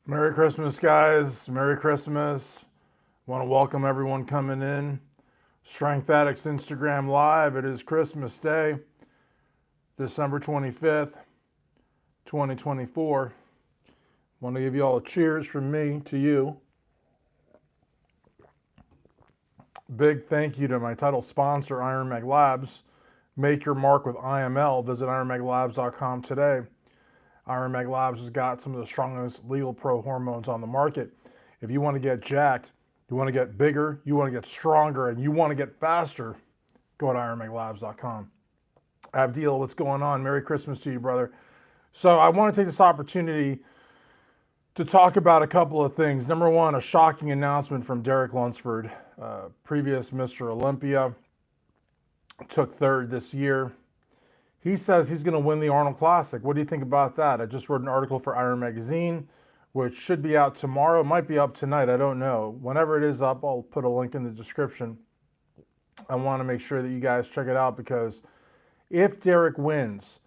Merry Christmas, guys. Merry Christmas. Want to welcome everyone coming in. Strength Addicts Instagram Live. It is Christmas Day, December 25th, 2024. Want to give you all a cheers from me to you. Big thank you to my title sponsor, Iron Meg Labs. Make your mark with IML. Visit ironmeglabs.com today. Iron Meg Labs has got some of the strongest legal pro hormones on the market. If you want to get jacked, you want to get bigger, you want to get stronger, and you want to get faster, go to ironmeglabs.com. Abdil, what's going on? Merry Christmas to you, brother. So I want to take this opportunity to talk about a couple of things. Number one, a shocking announcement from Derek Lunsford, previous Mr. Olympia, took third this year. He says he's going to win the Arnold Classic. What do you think about that? I just wrote an article for Iron Magazine, which should be out tomorrow. It might be up tonight. I don't know. Whenever it is up, I'll put a link in the description. I want to make sure that you guys check it out because if Derek wins,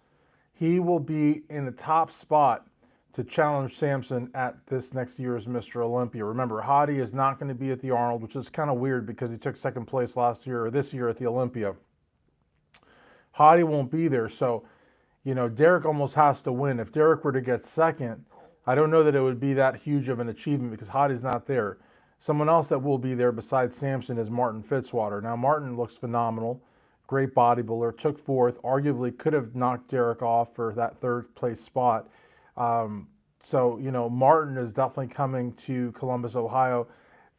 he will be in the top spot to challenge Samson at this next year's Mr. Olympia. Remember, Hadi is not going to be at the Arnold, which is kind of weird because he took second place last year or this year at the Olympia. Hadi won't be there, so, Derek almost has to win. If Derek were to get second, I don't know that it would be that huge of an achievement because Hadi's not there. Someone else that will be there besides Samson is Martin Fitzwater. Now, Martin looks phenomenal, great bodybuilder, took fourth, arguably could have knocked Derek off for that third place spot. Martin is definitely coming to Columbus, Ohio,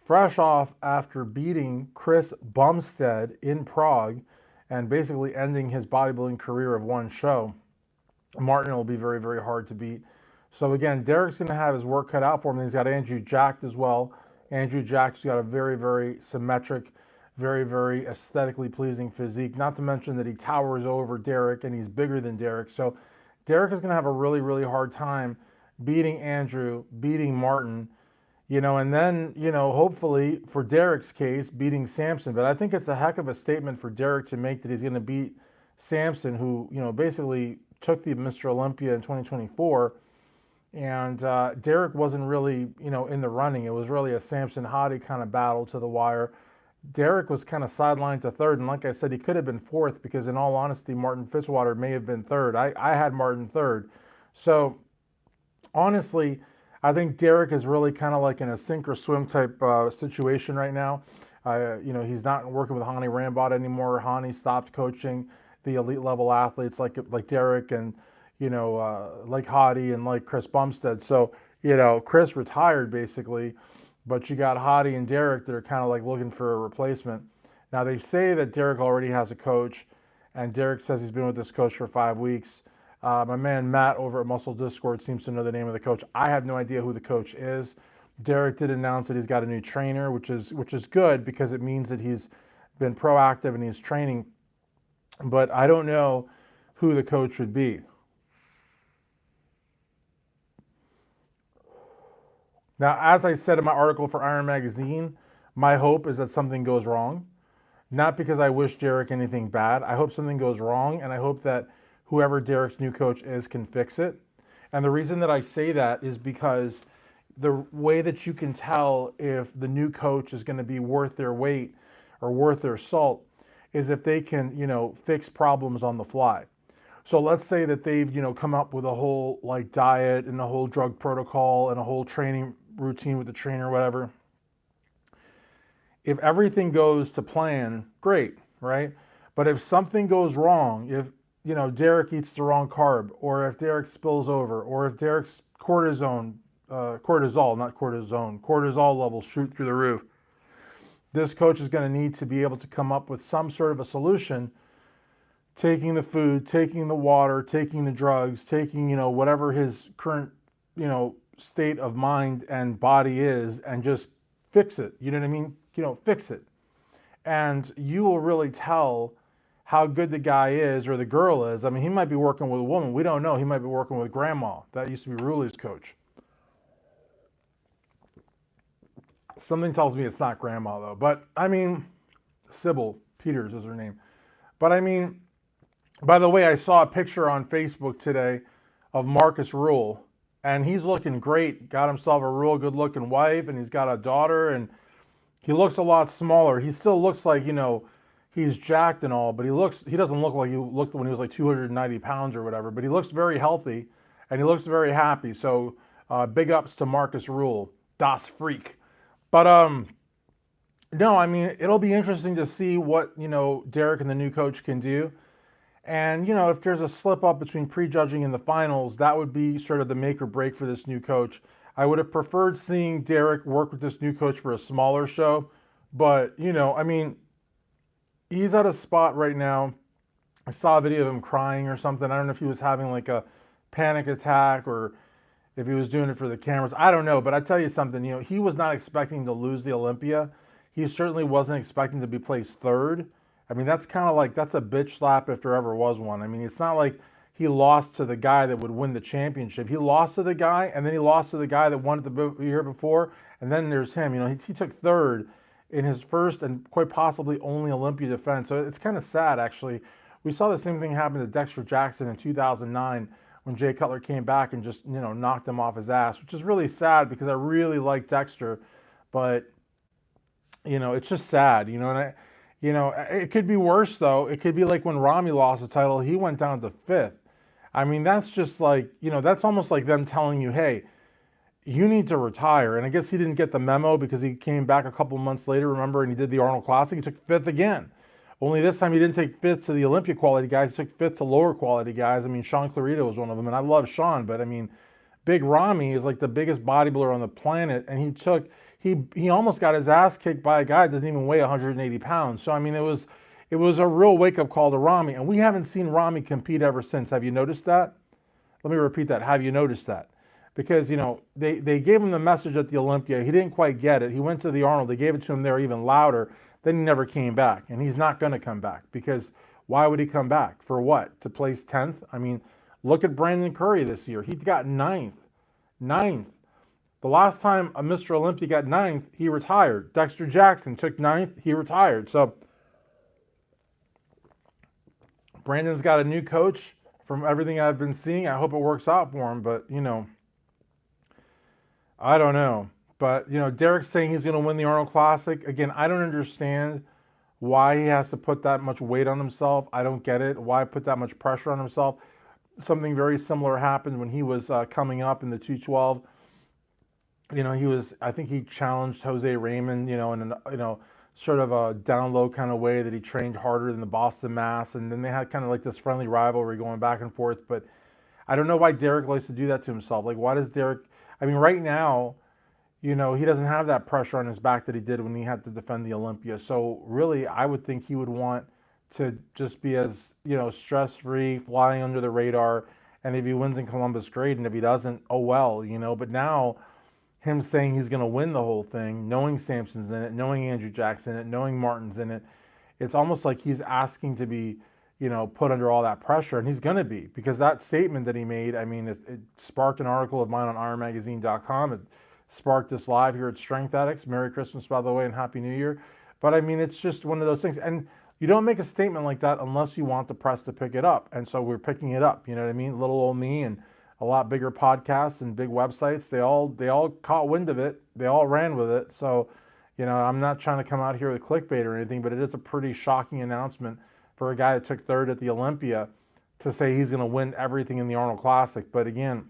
fresh off after beating Chris Bumstead in Prague, and basically ending his bodybuilding career of one show. Martin will be very, very hard to beat. So again, Derek's going to have his work cut out for him. He's got Andrew Jacked as well. Andrew Jacked's got a very, very symmetric, very, very aesthetically pleasing physique. Not to mention that he towers over Derek and he's bigger than Derek. So Derek is going to have a really, really hard time beating Andrew, beating Martin, and then, hopefully for Derek's case, beating Samson. But I think it's a heck of a statement for Derek to make that he's going to beat Samson, who, basically took the Mr. Olympia in 2024. And Derek wasn't really, in the running. It was really a Samson-Hadi kind of battle to the wire. Derek was kind of sidelined to third. And like I said, he could have been fourth because in all honesty, Martin Fitzwater may have been third. I had Martin third. So honestly, I think Derek is really kind of like in a sink or swim type situation right now. He's not working with Hani Rambod anymore. Hani stopped coaching the elite level athletes like Derek and, like Hadi and like Chris Bumstead. So, Chris retired basically, but you got Hadi and Derek that are kind of like looking for a replacement. Now they say that Derek already has a coach, and Derek says he's been with this coach for 5 weeks. My man Matt over at Muscle Discord seems to know the name of the coach. I have no idea who the coach is. Derek did announce that he's got a new trainer, which is good because it means that he's been proactive and he's training. But I don't know who the coach would be. Now, as I said in my article for Iron Magazine, my hope is that something goes wrong. Not because I wish Derek anything bad. I hope something goes wrong, and I hope that whoever Derek's new coach is can fix it. And the reason that I say that is because the way that you can tell if the new coach is going to be worth their weight or worth their salt is if they can, fix problems on the fly. So let's say that they've, come up with a whole like diet and a whole drug protocol and a whole training routine with the trainer or whatever. If everything goes to plan, great, right? But if something goes wrong, if Derek eats the wrong carb, or if Derek spills over, or if Derek's cortisol levels shoot through the roof, this coach is going to need to be able to come up with some sort of a solution, taking the food, taking the water, taking the drugs, taking, whatever his current, state of mind and body is, and just fix it. You know what I mean? Fix it. And you will really tell how good the guy is or the girl is. I mean, he might be working with a woman. We don't know. He might be working with grandma. That used to be Ruli's coach. Something tells me it's not grandma, though. But, Sybil Peters is her name. But, by the way, I saw a picture on Facebook today of Marcus Rule and he's looking great. Got himself a real good looking wife, and he's got a daughter, and he looks a lot smaller. He still looks like, he's jacked and all, but he doesn't look like he looked when he was like 290 pounds or whatever, but he looks very healthy and he looks very happy. So big ups to Marcus Rule, Das Freak. But no, I mean, it'll be interesting to see what, Derek and the new coach can do. And, if there's a slip up between prejudging and the finals, that would be sort of the make or break for this new coach. I would have preferred seeing Derek work with this new coach for a smaller show. But, I mean, he's at a spot right now. I saw a video of him crying or something. I don't know if he was having like a panic attack or if he was doing it for the cameras. I don't know. But I tell you something, he was not expecting to lose the Olympia. He certainly wasn't expecting to be placed third. I mean, that's kind of like, that's a bitch slap if there ever was one. I mean, it's not like he lost to the guy that would win the championship. He lost to the guy, and then he lost to the guy that won it the year before, and then there's him. He took third in his first and quite possibly only Olympia defense. So it's kind of sad, actually. We saw the same thing happen to Dexter Jackson in 2009 when Jay Cutler came back and just, knocked him off his ass, which is really sad because I really like Dexter, but, it's just sad, and it could be worse, though. It could be like when Rami lost the title, he went down to fifth. I mean, that's just like, that's almost like them telling you, hey, you need to retire. And I guess he didn't get the memo because he came back a couple months later, remember, and he did the Arnold Classic. He took fifth again. Only this time he didn't take fifth to the Olympia quality guys. He took fifth to lower quality guys. I mean, Sean Clarito was one of them, and I love Sean, but I mean, Big Rami is like the biggest bodybuilder on the planet, and he almost got his ass kicked by a guy that doesn't even weigh 180 pounds. So, I mean, it was a real wake-up call to Rami, and we haven't seen Rami compete ever since. Have you noticed that? Let me repeat that. Have you noticed that? Because, they gave him the message at the Olympia. He didn't quite get it. He went to the Arnold. They gave it to him there even louder. Then he never came back, and he's not going to come back because why would he come back? For what? To place 10th? I mean, look at Brandon Curry this year. He got 9th. 9th. The last time a Mr. Olympia got 9th, he retired. Dexter Jackson took 9th, he retired. So Brandon's got a new coach from everything I've been seeing. I hope it works out for him, but, I don't know. But, Derek's saying he's going to win the Arnold Classic. Again, I don't understand why he has to put that much weight on himself. I don't get it. Why put that much pressure on himself? Something very similar happened when he was coming up in the 212. I think he challenged Jose Raymond, in sort of a down low kind of way that he trained harder than the Boston Mass. And then they had kind of like this friendly rivalry going back and forth. But I don't know why Derek likes to do that to himself. Like, why does Derek, I mean, right now, he doesn't have that pressure on his back that he did when he had to defend the Olympia. So really, I would think he would want to just be as, stress-free, flying under the radar. And if he wins in Columbus, great. And if he doesn't, oh well, But now, him saying he's going to win the whole thing, knowing Sampson's in it, knowing Andrew Jackson in it, knowing Martin's in it, it's almost like he's asking to be, put under all that pressure. And he's going to be, because that statement that he made, I mean, it sparked an article of mine on ironmagazine.com. It sparked this live here at Strength Addicts. Merry Christmas, by the way, and Happy New Year. But I mean, it's just one of those things. And you don't make a statement like that unless you want the press to pick it up. And so we're picking it up, you know what I mean? Little old me and a lot bigger podcasts and big websites, they all caught wind of it. They all ran with it. So, I'm not trying to come out here with clickbait or anything, but it is a pretty shocking announcement for a guy that took third at the Olympia to say he's going to win everything in the Arnold Classic. But again,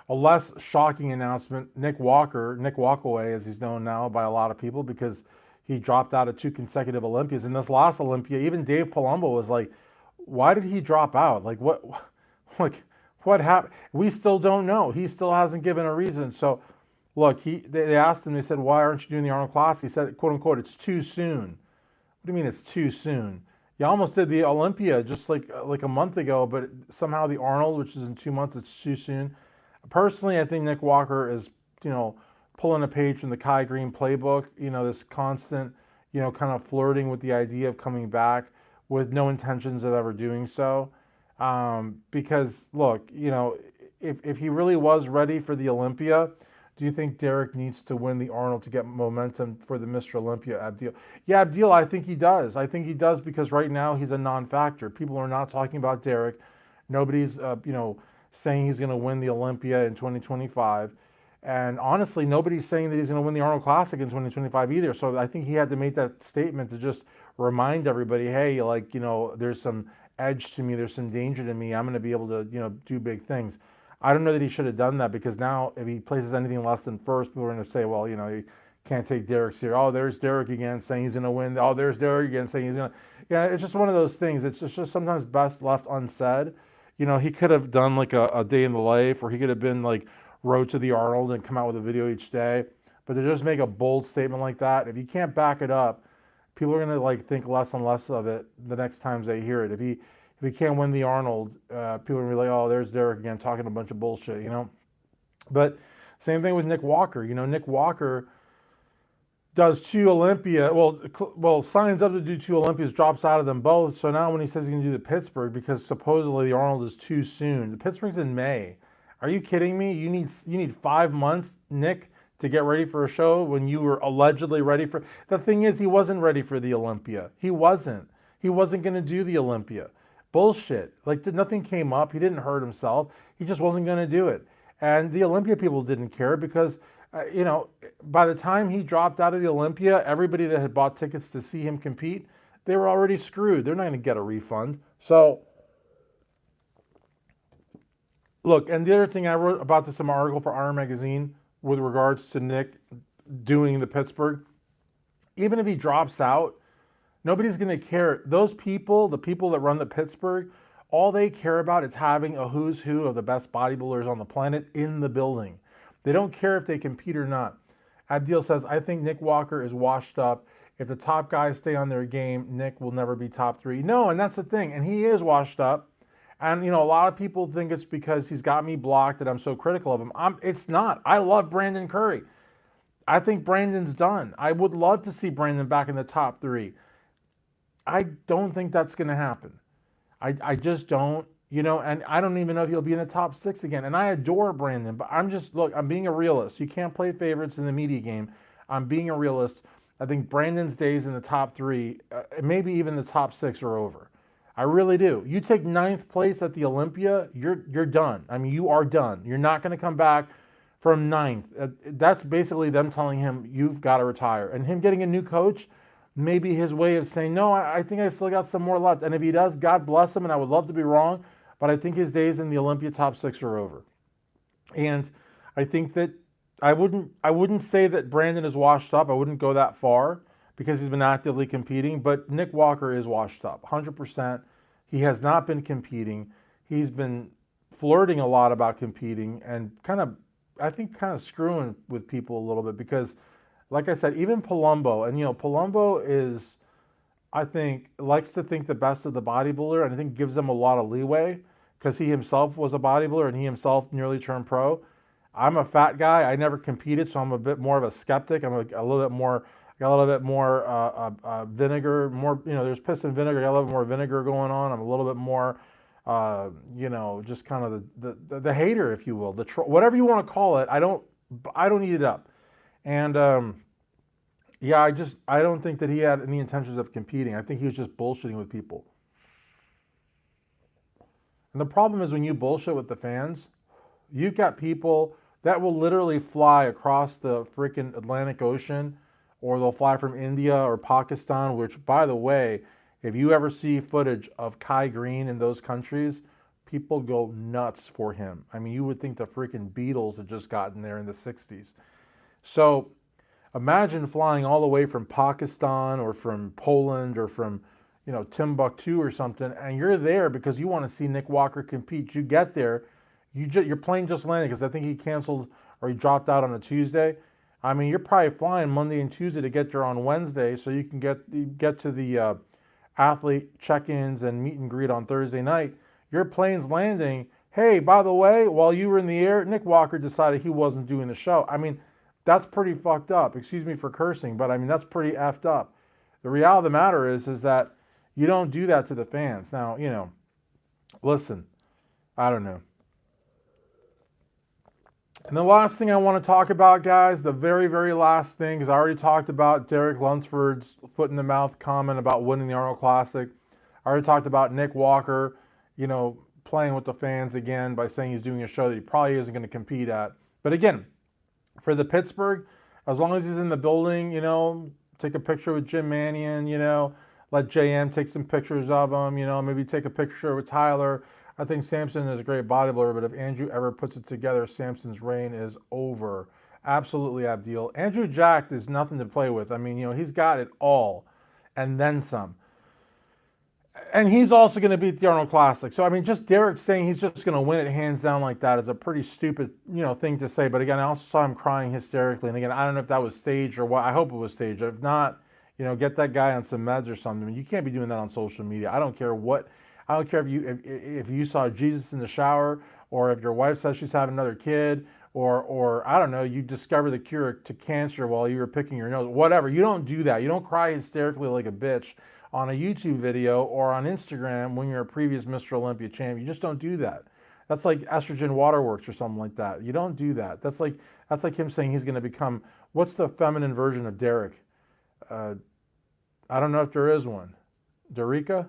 a less shocking announcement, Nick Walkaway, as he's known now by a lot of people, because he dropped out of 2 consecutive Olympias. In this last Olympia, even Dave Palumbo was like, why did he drop out? Like, what happened? We still don't know. He still hasn't given a reason. So, look, they asked him, they said, why aren't you doing the Arnold Classic? He said, quote unquote, it's too soon. What do you mean it's too soon? You almost did the Olympia just like a month ago, but somehow the Arnold, which is in 2 months, it's too soon. Personally, I think Nick Walker is, pulling a page from the Kai Green playbook, this constant, kind of flirting with the idea of coming back with no intentions of ever doing so. Because look, if he really was ready for the Olympia, do you think Derek needs to win the Arnold to get momentum for the Mr. Olympia, Abdil? Yeah, Abdil, I think he does. I think he does because right now he's a non-factor. People are not talking about Derek. Nobody's, saying he's going to win the Olympia in 2025. And honestly, nobody's saying that he's going to win the Arnold Classic in 2025 either. So I think he had to make that statement to just remind everybody, hey, like, there's some edge to me, there's some danger to me. I'm going to be able to, do big things. I don't know that he should have done that, because now if he places anything less than first, people are going to say, well, you can't take Derek's here. Oh, there's Derek again saying he's going to win. Oh, there's Derek again saying he's going to. Yeah, it's just one of those things. It's just sometimes best left unsaid. He could have done like a day in the life, or he could have been like Road to the Arnold and come out with a video each day. But to just make a bold statement like that, if you can't back it up, people are going to like think less and less of it the next times they hear it. If he can't win the Arnold, people are going to be like, oh, there's Derek again talking a bunch of bullshit, But same thing with Nick Walker. Nick Walker does 2 Olympia, signs up to do 2 Olympias, drops out of them both. So now when he says he's going to do the Pittsburgh, because supposedly the Arnold is too soon. The Pittsburgh's in May. Are you kidding me? You need 5 months, Nick, to get ready for a show when you were allegedly ready for. The thing is, he wasn't ready for the Olympia. He wasn't. He wasn't going to do the Olympia. Bullshit. Like, nothing came up. He didn't hurt himself. He just wasn't going to do it. And the Olympia people didn't care because, by the time he dropped out of the Olympia, everybody that had bought tickets to see him compete, they were already screwed. They're not going to get a refund. So, look, and the other thing, I wrote about this in my article for Iron Magazine with regards to Nick doing the Pittsburgh. Even if he drops out, nobody's going to care. Those people, the people that run the Pittsburgh, all they care about is having a who's who of the best bodybuilders on the planet in the building. They don't care if they compete or not. Abdil says, I think Nick Walker is washed up. If the top guys stay on their game, Nick will never be top 3. No, and that's the thing. And he is washed up. And, a lot of people think it's because he's got me blocked that I'm so critical of him. It's not. I love Brandon Curry. I think Brandon's done. I would love to see Brandon back in the top 3. I don't think that's going to happen. I just don't, and I don't even know if he'll be in the top 6 again. And I adore Brandon, but I'm being a realist. You can't play favorites in the media game. I'm being a realist. I think Brandon's days in the top 3, maybe even the top 6 are over. I really do. You take 9th place at the Olympia, you're done. I mean, you are done. You're not going to come back from 9th. That's basically them telling him you've got to retire. And him getting a new coach, maybe his way of saying, no, I think I still got some more left. And if he does, God bless him, and I would love to be wrong, but I think his days in the Olympia top 6 are over. And I think that I wouldn't say that Brandon is washed up. I wouldn't go that far because he's been actively competing, but Nick Walker is washed up, 100%. He has not been competing. He's been flirting a lot about competing and kind of screwing with people a little bit because, like I said, even Palumbo, and Palumbo is, I think, likes to think the best of the bodybuilder, and I think gives them a lot of leeway because he himself was a bodybuilder and he himself nearly turned pro. I'm a fat guy. I never competed, so I'm a bit more of a skeptic. I'm a little bit more, got a little bit more vinegar, more, there's piss and vinegar, got a little bit more vinegar going on. I'm a little bit more, just kind of the hater, if you will, whatever you want to call it. I don't eat it up. And I don't think that he had any intentions of competing. I think he was just bullshitting with people. And the problem is when you bullshit with the fans, you've got people that will literally fly across the freaking Atlantic Ocean, or they'll fly from India or Pakistan, which, by the way, if you ever see footage of Kai Green in those countries, people go nuts for him. I mean, you would think the freaking Beatles had just gotten there in the 60s. So imagine flying all the way from Pakistan or from Poland or from, Timbuktu or something, and you're there because you want to see Nick Walker compete. You get there, your plane just landed because I think he canceled or he dropped out on a Tuesday. I mean, you're probably flying Monday and Tuesday to get there on Wednesday so you can get to the athlete check-ins and meet and greet on Thursday night. Your plane's landing. Hey, by the way, while you were in the air, Nick Walker decided he wasn't doing the show. I mean, that's pretty fucked up. Excuse me for cursing, but I mean, that's pretty effed up. The reality of the matter is that you don't do that to the fans. Now, listen, I don't know. And the last thing I want to talk about, guys, the very, very last thing, because I already talked about Derek Lunsford's foot in the mouth comment about winning the Arnold Classic. I already talked about Nick Walker, playing with the fans again by saying he's doing a show that he probably isn't going to compete at. But again, for the Pittsburgh, as long as he's in the building, you know, take a picture with Jim Mannion, you know, let JM take some pictures of him, you know, maybe take a picture with Tyler. I think Samson is a great bodybuilder, but if Andrew ever puts it together, Samson's reign is over. Absolutely Abdil. Andrew Jacked is nothing to play with. I mean, you know, he's got it all and then some. And he's also going to beat the Arnold Classic. So, I mean, just Derek saying he's just going to win it hands down like that is a pretty stupid, you know, thing to say. But again, I also saw him crying hysterically. And again, I don't know if that was staged or what. I hope it was staged. If not, you know, get that guy on some meds or something. You can't be doing that on social media. I don't care what. I don't care if you saw Jesus in the shower, or if your wife says she's having another kid, or I don't know, you discover the cure to cancer while you were picking your nose. Whatever. You don't do that. You don't cry hysterically like a bitch on a YouTube video or on Instagram when you're a previous Mr. Olympia champ. You just don't do that. That's like Estrogen Waterworks or something like that. You don't do that. That's like him saying he's going to become, what's the feminine version of Derek? I don't know if there is one. Dorito?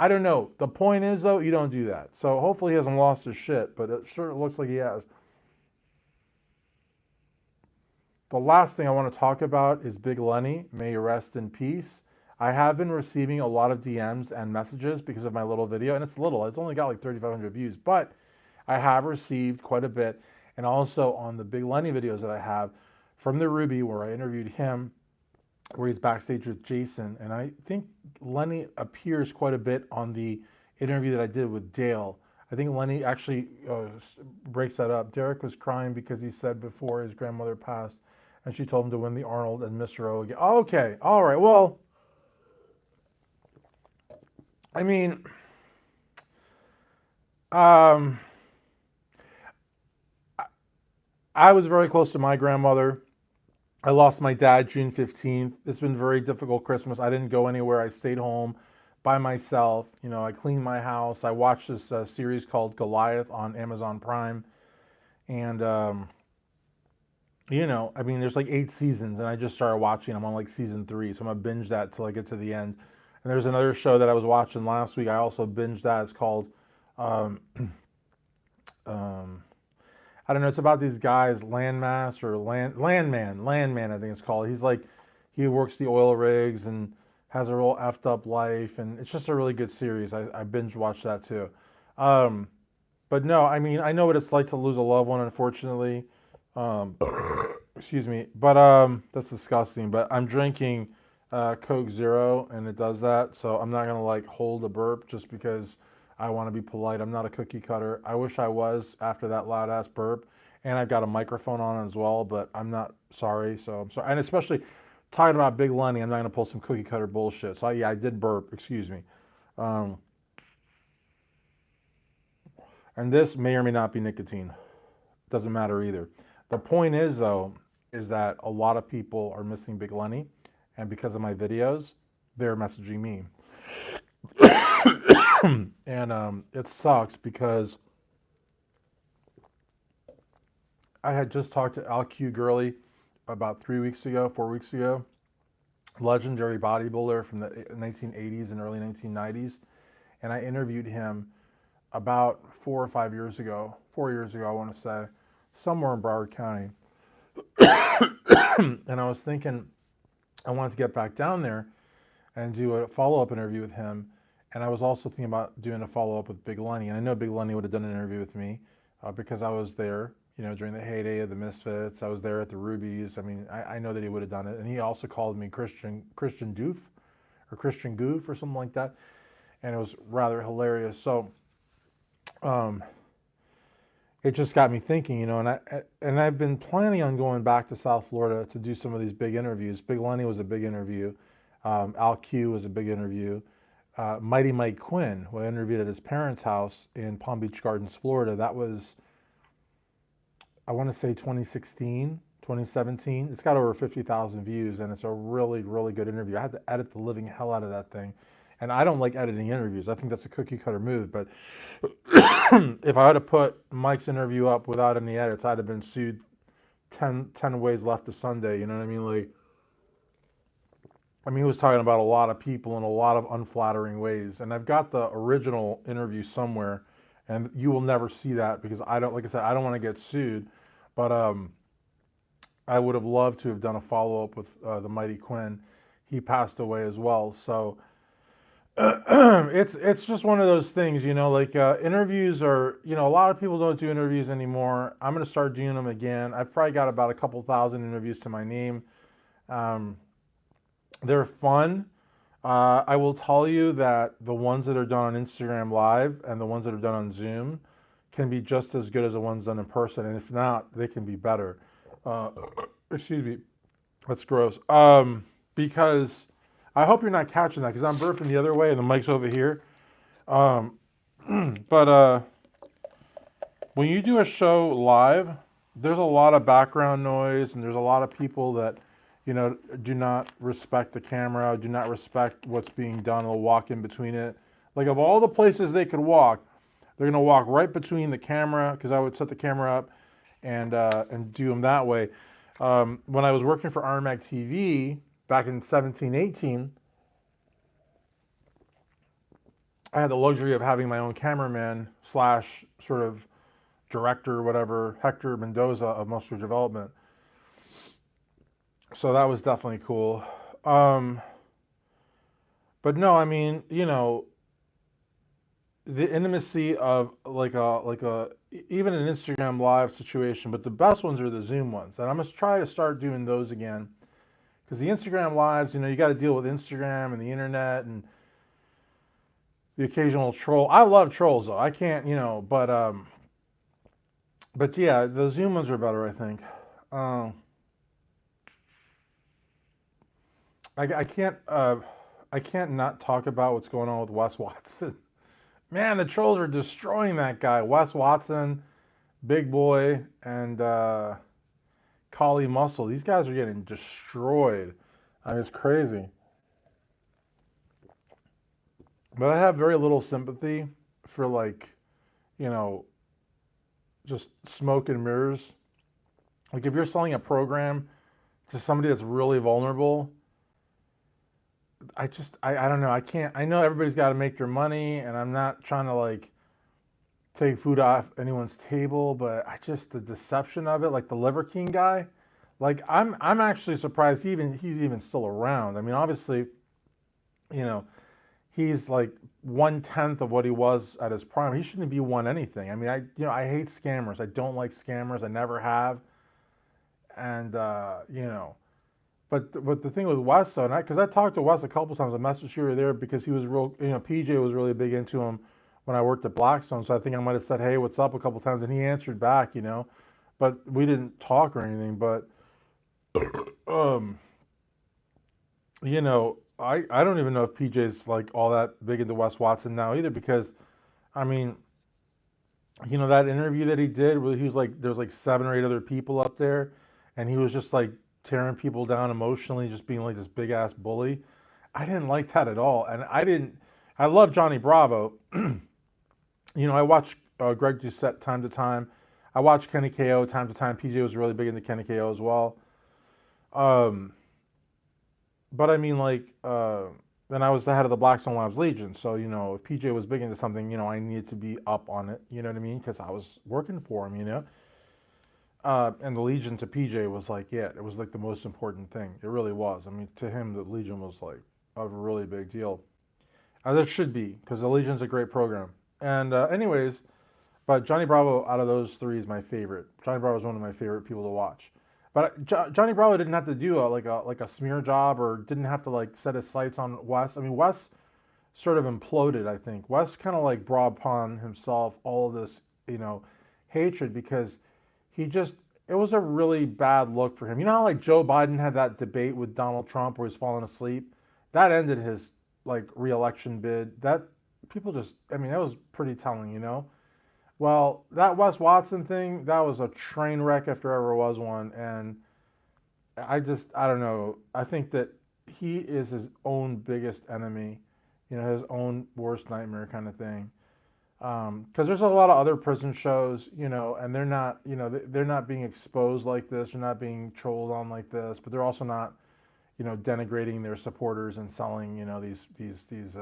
I don't know. The point is, though, you don't do that. So hopefully he hasn't lost his shit, but it sure looks like he has. The last thing I want to talk about is Big Lenny. May you rest in peace. I have been receiving a lot of DMs and messages because of my little video, and it's little. It's only got like 3,500 views, but I have received quite a bit. And also on the Big Lenny videos that I have from the Ruby, where I interviewed him, where he's backstage with Jason. And I think Lenny appears quite a bit on the interview that I did with Dale. I think Lenny actually breaks that up. Derek was crying because he said before his grandmother passed, and she told him to win the Arnold and Mr. O again. Okay, all right, well, I mean, I was very close to my grandmother. I lost my dad June 15th. It's been a very difficult Christmas. I didn't go anywhere. I stayed home by myself. You know, I cleaned my house. I watched this series called Goliath on Amazon Prime. And, you know, I mean, there's like 8 seasons, and I just started watching. I'm on like season 3, so I'm going to binge that till I get to the end. And there's another show that I was watching last week. I also binged that. It's called, I don't know. It's about these guys, Landmass or Landman, I think it's called. He's like, he works the oil rigs and has a real effed up life. And it's just a really good series. I binge watched that too. But no, I mean, I know what it's like to lose a loved one, unfortunately. Excuse me. But that's disgusting. But I'm drinking Coke Zero, and it does that. So I'm not going to like hold a burp just because I want to be polite. I'm not a cookie cutter. I wish I was after that loud ass burp. And I've got a microphone on as well, but I'm not sorry. So I'm sorry. And especially talking about Big Lenny, I'm not going to pull some cookie cutter bullshit. So yeah, I did burp. Excuse me. And this may or may not be nicotine. Doesn't matter either. The point is, though, is that a lot of people are missing Big Lenny. And because of my videos, they're messaging me. And it sucks because I had just talked to LQ Gurley about 4 weeks ago, legendary bodybuilder from the 1980s and early 1990s. And I interviewed him about 4 or 5 years ago, 4 years ago, I want to say, somewhere in Broward County. And I was thinking I wanted to get back down there and do a follow-up interview with him. And I was also thinking about doing a follow-up with Big Lenny. And I know Big Lenny would have done an interview with me because I was there, you know, during the heyday of the Misfits. I was there at the Rubies. I mean, I know that he would have done it. And he also called me Christian Doof or Christian Goof or something like that. And it was rather hilarious. So it just got me thinking, you know, and I've been planning on going back to South Florida to do some of these big interviews. Big Lenny was a big interview. Al Q was a big interview. Mighty Mike Quinn, who I interviewed at his parents' house in Palm Beach Gardens, Florida. That was, I want to say 2016, 2017. It's got over 50,000 views, and it's a really, really good interview. I had to edit the living hell out of that thing. And I don't like editing interviews. I think that's a cookie cutter move. But if I had to put Mike's interview up without any edits, I'd have been sued 10 ways left to Sunday. You know what I mean? Like, I mean, he was talking about a lot of people in a lot of unflattering ways. And I've got the original interview somewhere, and you will never see that because I don't, like I said, I don't want to get sued. But I would have loved to have done a follow up with the Mighty Quinn. He passed away as well. So it's just one of those things, like interviews are, a lot of people don't do interviews anymore. I'm going to start doing them again. I've probably got about a couple thousand interviews to my name. They're fun. I will tell you that the ones that are done on Instagram Live and the ones that are done on Zoom can be just as good as the ones done in person. And if not, they can be better. Excuse me. That's gross. Because I hope you're not catching that because I'm burping the other way and the mic's over here. But when you do a show live, there's a lot of background noise and there's a lot of people that, do not respect the camera, do not respect what's being done. They'll walk in between it. Like of all the places they could walk, they're gonna walk right between the camera because I would set the camera up and do them that way. When I was working for RMAG TV back in 17, 18, I had the luxury of having my own cameraman slash sort of director or whatever, Hector Mendoza of Monster Development. So that was definitely cool. But no, I mean, the intimacy of like a even an Instagram live situation, but the best ones are the Zoom ones. And I'm gonna try to start doing those again. Because the Instagram lives, you got to deal with Instagram and the internet and the occasional troll. I love trolls though. I can't, but yeah, the Zoom ones are better, I think. I can't not talk about what's going on with Wes Watson. Man, the trolls are destroying that guy. Wes Watson, Big Boy, and Collie Muscle. These guys are getting destroyed. I mean, it's crazy. But I have very little sympathy for just smoke and mirrors. Like if you're selling a program to somebody that's really vulnerable, I don't know. I know everybody's got to make their money, and I'm not trying to take food off anyone's table, but the deception of it, like the Liver King guy, I'm actually surprised he's even still around. I mean, obviously, he's like 1/10 of what he was at his prime. He shouldn't be won anything. I mean, I hate scammers. I don't like scammers. I never have. And But the thing with Wes, though, because I talked to Wes a couple times, I messaged you there because he was real, PJ was really big into him when I worked at Blackstone. So I think I might have said, hey, what's up a couple times, and he answered back, but we didn't talk or anything. But, I don't even know if PJ's all that big into Wes Watson now either because, I mean, that interview that he did where he was there's 7 or 8 other people up there and he was just tearing people down emotionally, just being this big ass bully. I didn't like that at all. And I love Johnny Bravo. I watch Greg Doucette time to time. I watch Kenny KO time to time. PJ was really big into Kenny KO as well. But I mean, then I was the head of the Blackstone Labs Legion. So, if PJ was big into something, I needed to be up on it. You know what I mean? Because I was working for him, and the Legion to PJ was it was the most important thing. It really was. I mean, to him, the Legion was a really big deal. As it should be, because the Legion's a great program. And anyways, but Johnny Bravo out of those 3 is my favorite. Johnny Bravo is one of my favorite people to watch. But Johnny Bravo didn't have to do a smear job or didn't have to set his sights on Wes. I mean, Wes sort of imploded, I think. Wes kind of brought upon himself all of this, hatred because it was a really bad look for him. You know how Joe Biden had that debate with Donald Trump where he's falling asleep? That ended his re-election bid. That people that was pretty telling, Well, that Wes Watson thing, that was a train wreck if there ever was one. And I don't know. I think that he is his own biggest enemy, his own worst nightmare kind of thing. Because there's a lot of other prison shows, and they're not being exposed like this. They're not being trolled on like this, but they're also not, denigrating their supporters and selling, these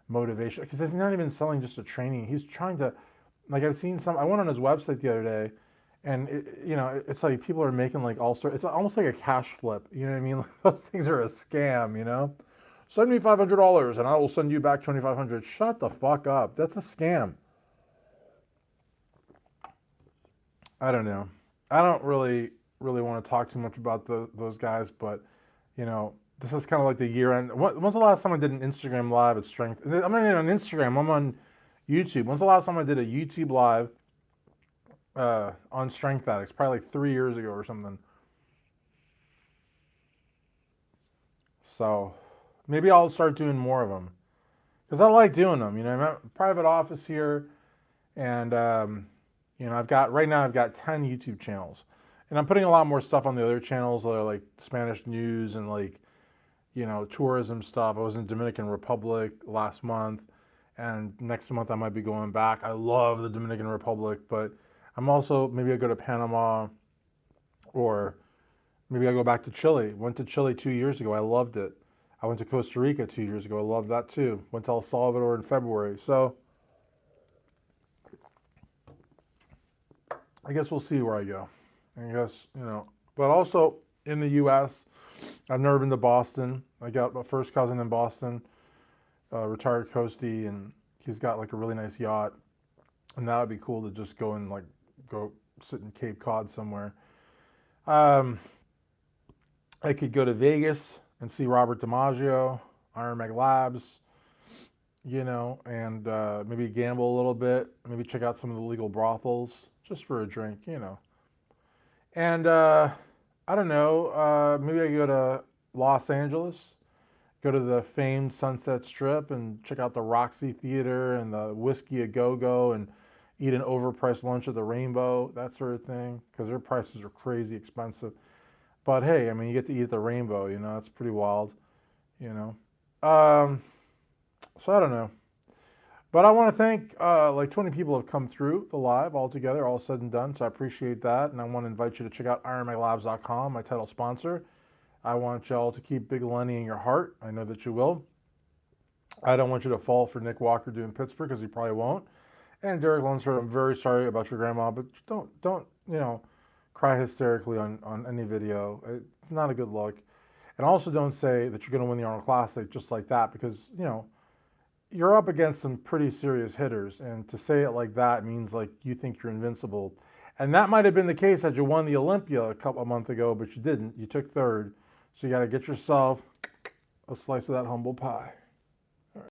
motivation. Because he's not even selling just a training. He's trying to, like I've seen some. I went on his website the other day, and it's like people are making like all sorts. It's almost like a cash flip. You know what I mean? Like, those things are a scam. Send me $500 and I will send you back $2,500. Shut the fuck up. That's a scam. I don't know. I don't really want to talk too much about those guys, but this is kind of like the year end. When's the last time I did an Instagram live at Strength? I'm not even on Instagram. I'm on YouTube. When's the last time I did a YouTube live on Strength Addicts? Probably like 3 years ago or something. So maybe I'll start doing more of them because I like doing them. I'm at a private office here, and I've got 10 YouTube channels, and I'm putting a lot more stuff on the other channels that are like Spanish news and like tourism stuff. I was in Dominican Republic last month, and next month I might be going back. I love the Dominican Republic, but maybe I go to Panama, or maybe I go back to Chile. Went to Chile 2 years ago. I loved it. I went to Costa Rica 2 years ago. I loved that too. Went to El Salvador in February. So I guess we'll see where I go. But also in the U.S., I've never been to Boston. I got my first cousin in Boston, retired Coastie, and he's got like a really nice yacht. And that would be cool to just go and go sit in Cape Cod somewhere. I could go to Vegas and see Robert DiMaggio, Iron Mag Labs, and maybe gamble a little bit. Maybe check out some of the legal brothels just for a drink, And I don't know, maybe I could go to Los Angeles, go to the famed Sunset Strip and check out the Roxy Theater and the Whiskey A Go-Go and eat an overpriced lunch at the Rainbow, that sort of thing, because their prices are crazy expensive. But hey, you get to eat at the Rainbow, that's pretty wild, So I don't know. But I want to thank, like 20 people have come through the live altogether, all said and done, so I appreciate that. And I want to invite you to check out IronMagLabs.com, my title sponsor. I want y'all to keep Big Lenny in your heart. I know that you will. I don't want you to fall for Nick Walker doing Pittsburgh, because he probably won't. And Derek Lunsford, I'm very sorry about your grandma, but don't cry hysterically on any video. It's not a good look. And also don't say that you're going to win the Arnold Classic just like that, because, you're up against some pretty serious hitters, and to say it like that means like you think you're invincible. And that might have been the case had you won the Olympia a month ago, but you didn't. You took third. So you got to get yourself a slice of that humble pie.